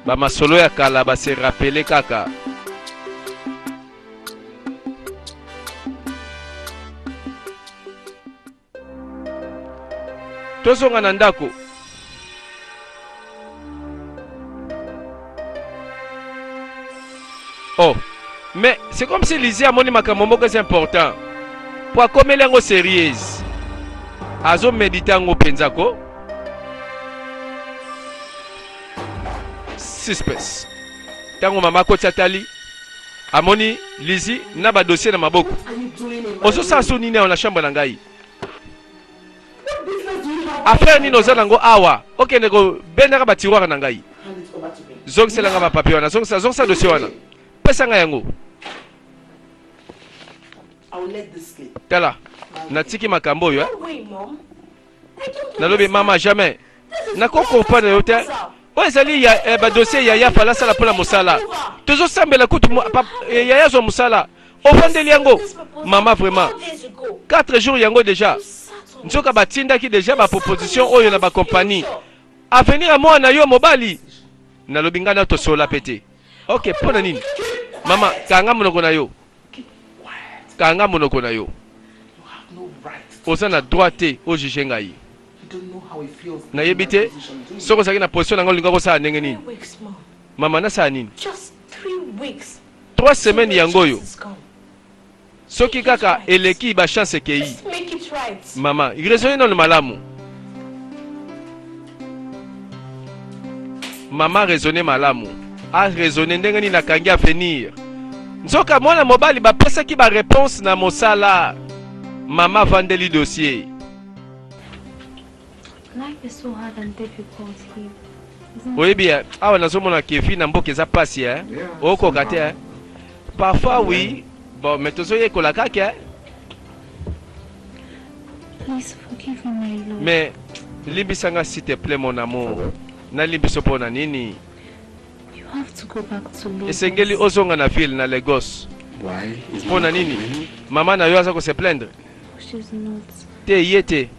ba masolo ya kala ba se rappeler kaka tozonga na ndako. Oh, mais c'est comme si Lizzie a moni makambo moko c'est important. Pour comme lengo sérieuse. Azo méditer ngo penzako. Suspense. Tango mama ko tali amoni Lizzie na ba dossier na maboko. Ozo sa so nini na chambre na ngai. Affaire ni noza nango awa. Okende ko benaka ba tiroir na ngai. Zong selanga ba papier wana, zong sa dossier wana. Pesa nga yango. will let this slip. Tala. Natiki makambo yo. No way, Mom. I don't Nalobi mama jamais. This is Na ko comprendre yo te. Oyo ezali ya ba dossier yaya fala sala mpona mosala. Tozosambela kutu yaya zo mosala. Ovandeli yango. Mama vraiment. 4 jours yango déjà. Nzoka batindaki déjà ba proposition oyo na ba compagnie. Avenir à moi na yo mobali. Nalobi ngana to sola pété. OK, pona nini? Mama, kanga monoko na yo. Kanga monoko na yo. Oza na droite o juger ngai. Na yebite soko saki na position na ngolinga ko sa ndenge nini? Mama na sa nini? Just 3 weeks. 3 semaines yango yo. Soki kaka eleki ba chance kei. Make it right. Mama, raisonner non malamu. Mama raisonner malamu. A raisonner ndenge nini nakangi avenir. Nzoka mwana mobali ba pesa ki ba réponse na mosala. Mama vandeli dossier. Life is so hard and difficult here. Oui bien, awa nazomona kefi na mboka eza pasi okoka te. Parfois oui, bon mais tozoye kolaka ke. Please forgive me, my lord. Mais limbisanga s'il te plaît mon amour. Na limbiso pona nini? You have to go back to Lagos. Esengeli ozonga na ville na Lagos. Why? Pona nini? Maman na yo aza ko se plaindre. She's not. Te yete.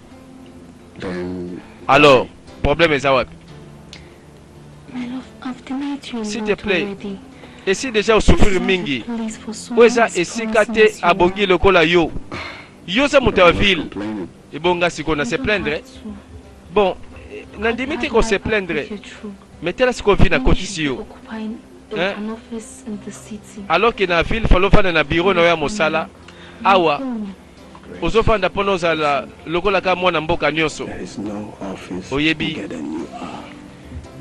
Then Alors, problème est à My love, I've denied you a S'il te lot plaît. already. Et si déjà au souffrir mingi. Please, for so Oza long, esika te since you abongi lokola yo. Yo sa muta ville. complaining. Et bonga siko na You se don't plaindre. have to. Bon, nandimite ko se plaindre. You're true. Mais tela siko vi na You koti should si be yo. occupying Hein? an office in the city. Alors que na ville falo fana na bureau na ya mosala. Awa. Ozofanda pona ozala lokola ka mwana mboka nyonso. There is no office Oyebi. bigger than you are.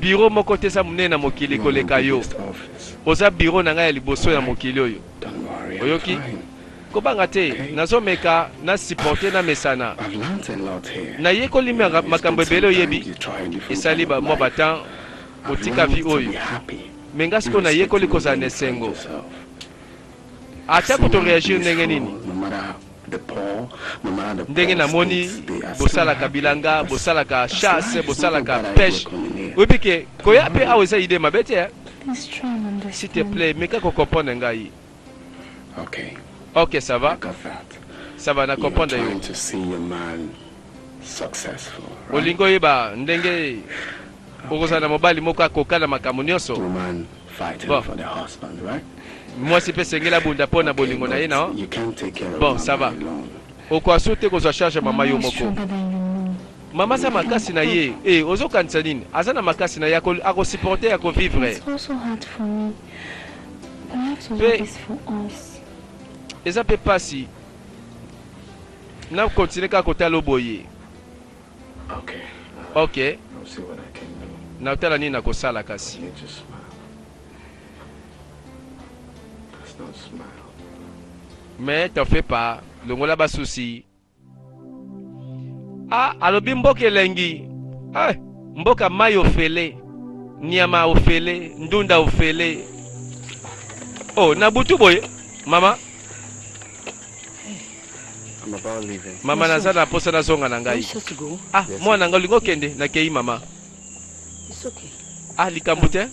Bureau moko te sa munene na mokili You are the koleka yo. biggest office. Oza bureau na ngai ya liboso ya mokili oyo. Don't worry, I'm Oyoki? fine. Kobanga te, nazomeka na supporter na mesana. I've learned a lot here. Na yekoli makambo ebele oyebi. You try a different Esali ba kind of mwa life. batan I've otika vi learned to oyo. be happy. Menga siko na yekoli kozala na esengo. Ata koto reagir ndenge nini? No matter the poor, no matter the Ndenge na moni bosalaka bilanga, bosalaka chasse, bosalaka pêche. Oyebi ke koya pe awo eza ide mabe te. Please try and S'il te understand. plaît, meka ko comprendre ngai. Okay, OK, ça I va? got that. Ça va na You're comprendre yo. trying to see your man successful, right? Olingo yeba ndenge okozala na mobali moko akoka na makambo nyonso. Woman fighting Bon. for the husband, right? Mwasi pe sengela bunda pona bolingo na ye na. You can't take care of Bon, mama ça va. alone. Okwasu te kozwa charge mama yo Mama is moko. stronger than you know. Mama za makasi na ye. Ozokanisa nini? Aza na makasi na ye akosupporter akovivre. It's also hard for me. We have to Pe- do this for us. Eza pe pasi. Na continue ka kotala boye. Okay, OK. I'll see what I can do. Na otala nini nakosala kasi. You just smile. Let's not smile. Mais t'en fais pas. Longola ba souci. Ah, alobi mboka elengi. Ah, mboka mai ofele. Nyama ofele, ndunda ofele. Oh, na butu boye. Mama, I'm about leaving. mama naza na posa na zonga na Are you ngai. sure to go? Ah, mwana nga lingo kende na kei mama. It's okay. Ah, likambu te.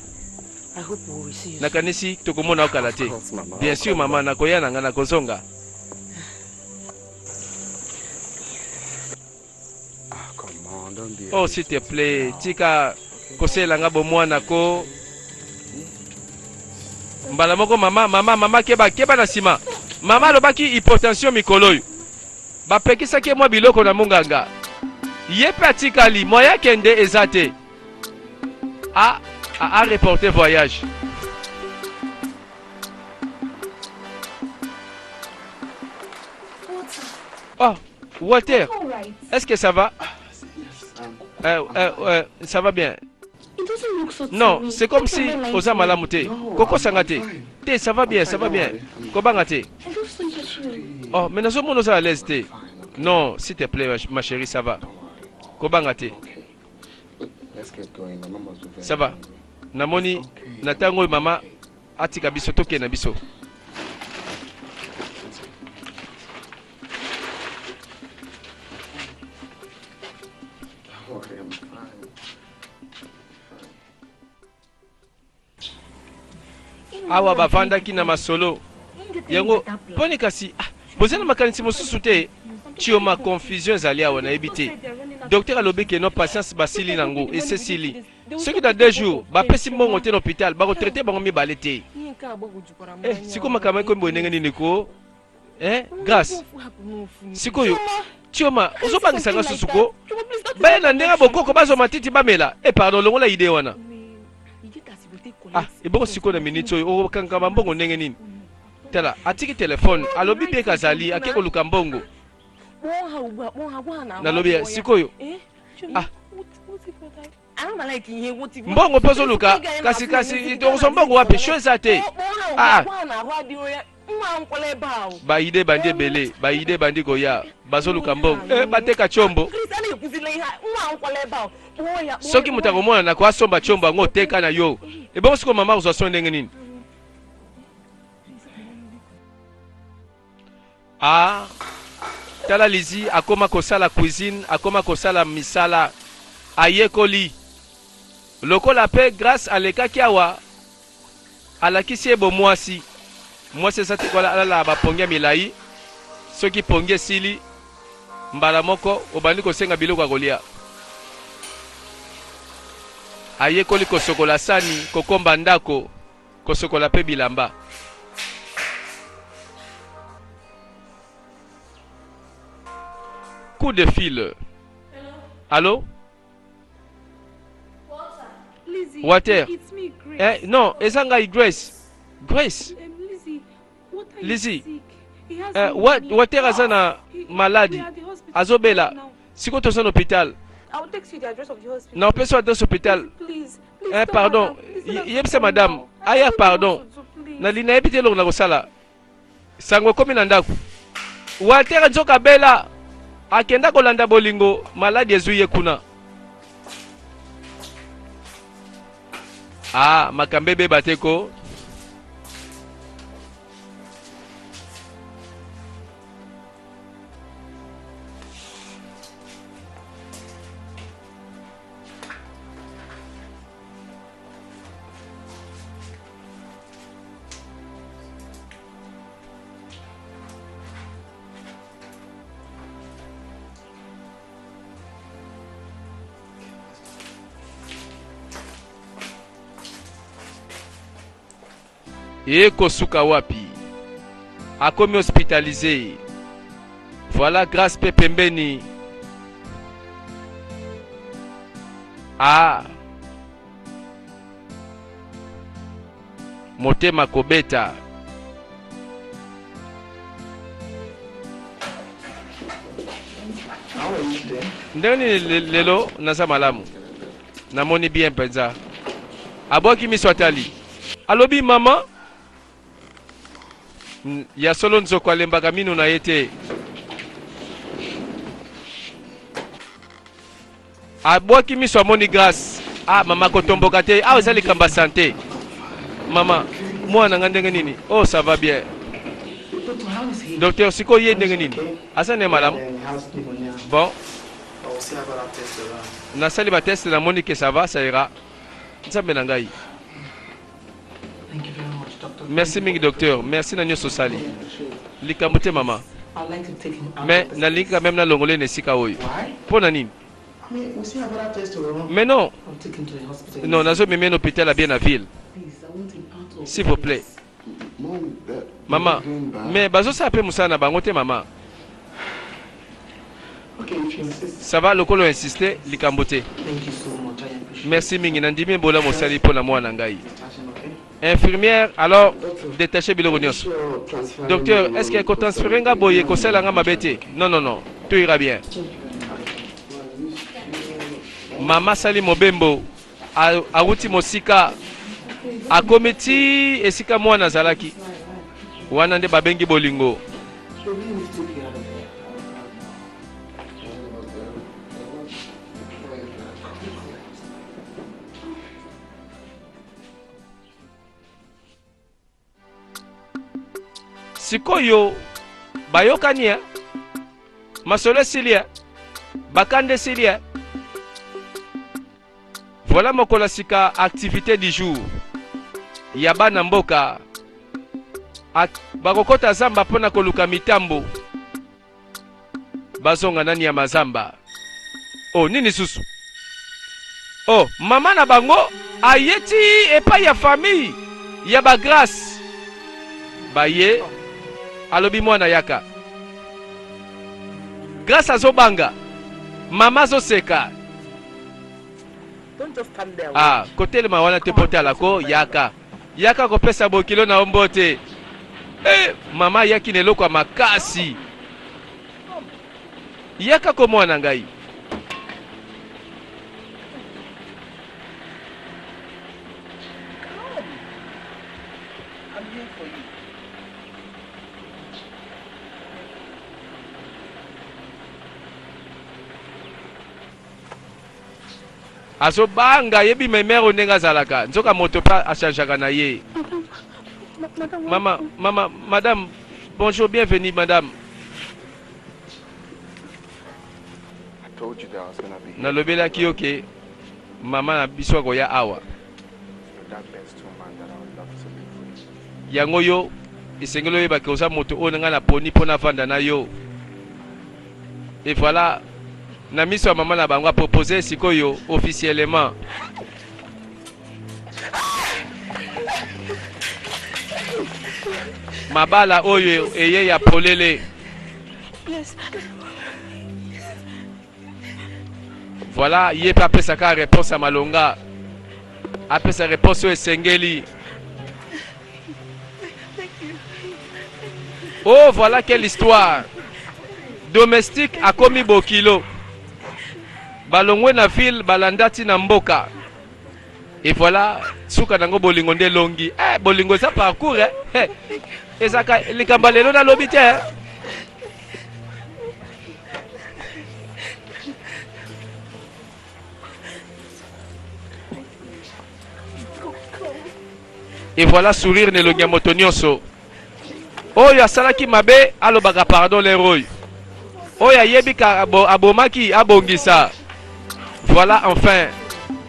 I hope we will see you. Nakanisi tokomona okala te. Of course, Mama. Bien I'll sûr come mama back. nakoya na nga nakozonga. Ah, come on, don't be. Oh, s'il te plaît, tika kosela nga bomwana ko. Mbala moko mama keba na sima. Mama alobaki hypotension mikolo oyo. Bapekisaki mwa biloko na munganga. Ye pe atikali moya kende eza te. A reporter voyage. Oh, Walter, All right. est-ce que ça va? Ça va bien. It doesn't look so Non, terrible. c'est comme Look si at my life oza here. malamu te. Koko sangate. Te, ça va bien, ça va bien. Kobanga te. I feel so chill. Oh, mais nazo mono za à l'aise te. Non, s'il te plaît, ma chérie, ça va. Kobanga te. Okay. Let's get going. My mama's very Ça va. Namoni na tango mama atika biso toke na biso. awa bavandaki na masolo yango poni kasi bozana makanisi mosusu te tioma confusion ezali awa nayebi te docteur alobi ke no patience basili nango esesili soki na 2 jours bapesi mbongo te na hôpital bakotraite bango mibale te siko makambo ekomi boye ndenge nini ko grâce sikoyo tioma ozobangisanga susu ko baya na ndenge bokoko bazwa matiti bamela pardon longola ide wana ebongo sikoyo na minute oyo okokangama mbongo ndenge nini tala atiki telefone alobi bie kazali ake koluka mbongo nalobi sikoyo mbongo mpe ozoluka kasi tokoso mbongo wapi sho eza te baide bandi ebele baide bandi koya bazoluka mbongo bateka chombo soki moto akomona na koasomba chombo yango oteka na yo ebongo siko mama kozwa so ndenge nini tala lizi akoma kosala cuisine akoma kosala misala ayekoli lokola pe grâce alekaki awa alakisi ye bomwasi mwasi eza te alala bapongi ya milai soki pongi esili mbala moko obandi kosenga biloko ya kolia ayekoli kosokola sani kokomba ndako kosokola pe bilamba coup de fil. Allô? Lizzie, Water. It's me, Grace. Non, ezanga Grace. Grace. Lizzie, what are Lizzie. you sick? He has Water azana maladi. Azobela. Siko toza na hôpital. I'll text you the address of the hospital. Na opesa adresse hôpital. Please, Pardon. Yebisa madame. Aya pardon. Na lina ebite longo na kosala. Sango komi na ndako. Water nzoka bela. Akenda kolanda bolingo maladi ezuye kuna. Makambebe bateko. Kosuka wapi akomi hospitalisé. Voilà grâce pe pembeni. Motema kobeta. Ndeni lelo naza malamu namoni bien penza aboki miswatali alobi mama ya solo nzoko alembaka mino na ye te abwaki miso amoni grâce mama kotomboka te eza likambo santé mama mwana nga ndenge nini ça va bien docteur siko ye ndenge nini asa ne malamu bon nasali bateste namoni ke ça va ça ira nzambe na ngai. Merci mingi docteur, merci na nyoso sali. Likambote mama. Mais na linka même na longole ne sika oyo. Pona nini? Mais non. Non, nazo meme na hôpital à bien la ville. S'il vous plaît. Maman, mais bazo sa pe musana bango te mama. Ça va lokolo insister likambote. Merci mingi nandimi bola mosali pona mwana ngai. Infirmière, alors détaché biloko nyonso. Docteur, est-ce que transférer nga boye ko sala nga mabete? Non, tout ira bien. Mama sali mobembo awuti mosika akomiti esika mwana zalaki. Wana nde babengi bolingo. Sikoyo bayokani masolo silia bakande silia. Voilà mokolo sika activité du jour. ya bana mboka bakokota zamba mpona koluka mitambo bazonga nani ya mazamba. Oh, nini susu? Oh, mama na bango ayeti epai ya famille ya ba grâce baye alobi mwana yaka grâce azobanga mama azoseka. Don't just stand there. Ah, kotelema wana te pote alako yaka kopesa bokilo na ombote. Mama yaki neloko makasi yaka komona ngai. I'm here for you. Azobanga yebi memero ndenge azalaka nzoka moto pa achangeaka na ye. Madame, bonjour, bienvenue madame. I told you that I was gonna be here. Nalobelaki yoke mama na biso akoya awa. You're that best woman that I would love to live with. Yango yo esengelo yebaki oza moto oyo nga na poni mpona vanda na yo. Et voilà, na miso ya mama na bango a proposé sikoyo officiellement. Mabala oyo eye ya polele. Yes. Voilà, yé pa apesa ka réponse à malonga. Apesa réponse oyo esengeli. Oh, voilà quelle histoire. Domestique a commis bokilo. Balongwe na ville balandati na mboka. Et voilà, suka nango bolingo nde longi. Bolingo ça parcours ezaka likamba lelo na lobi te. Et voilà sourire ne longi moto nyonso. Oyo asalaki mabe alobaka pardon l'héroï. Oyo ayebika abomaki abongisa. Voilà enfin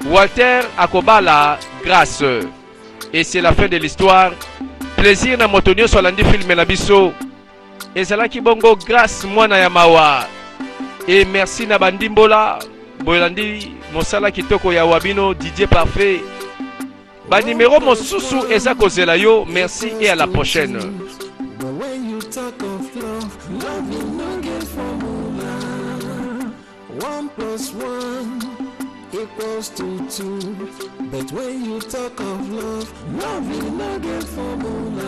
Walter akobala grâce. Et c'est la fin de l'histoire. Plaisir na motonio solandi film na biso. Ezalaki bongo grâce mwana ya mawa. Et merci na bandimbola bolandi mosala kitoko ya wabino DJ Parfait. Ba numéro mosusu eza kozela yo. Merci et à la prochaine. But when you talk of love, love is no get formula. 1 + 1 equals to 2. But when you talk of love, love is no get formula.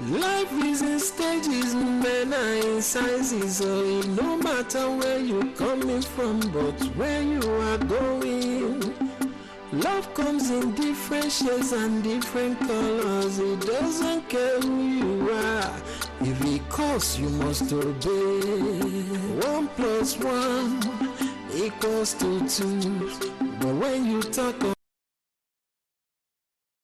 Life is in stages, men are in sizes, so it no matter where you're coming from, but where you are going. Love comes in different shades and different colors. It doesn't care who you are. If it calls, you must obey. 1 + 1 equals to 2. But when you talk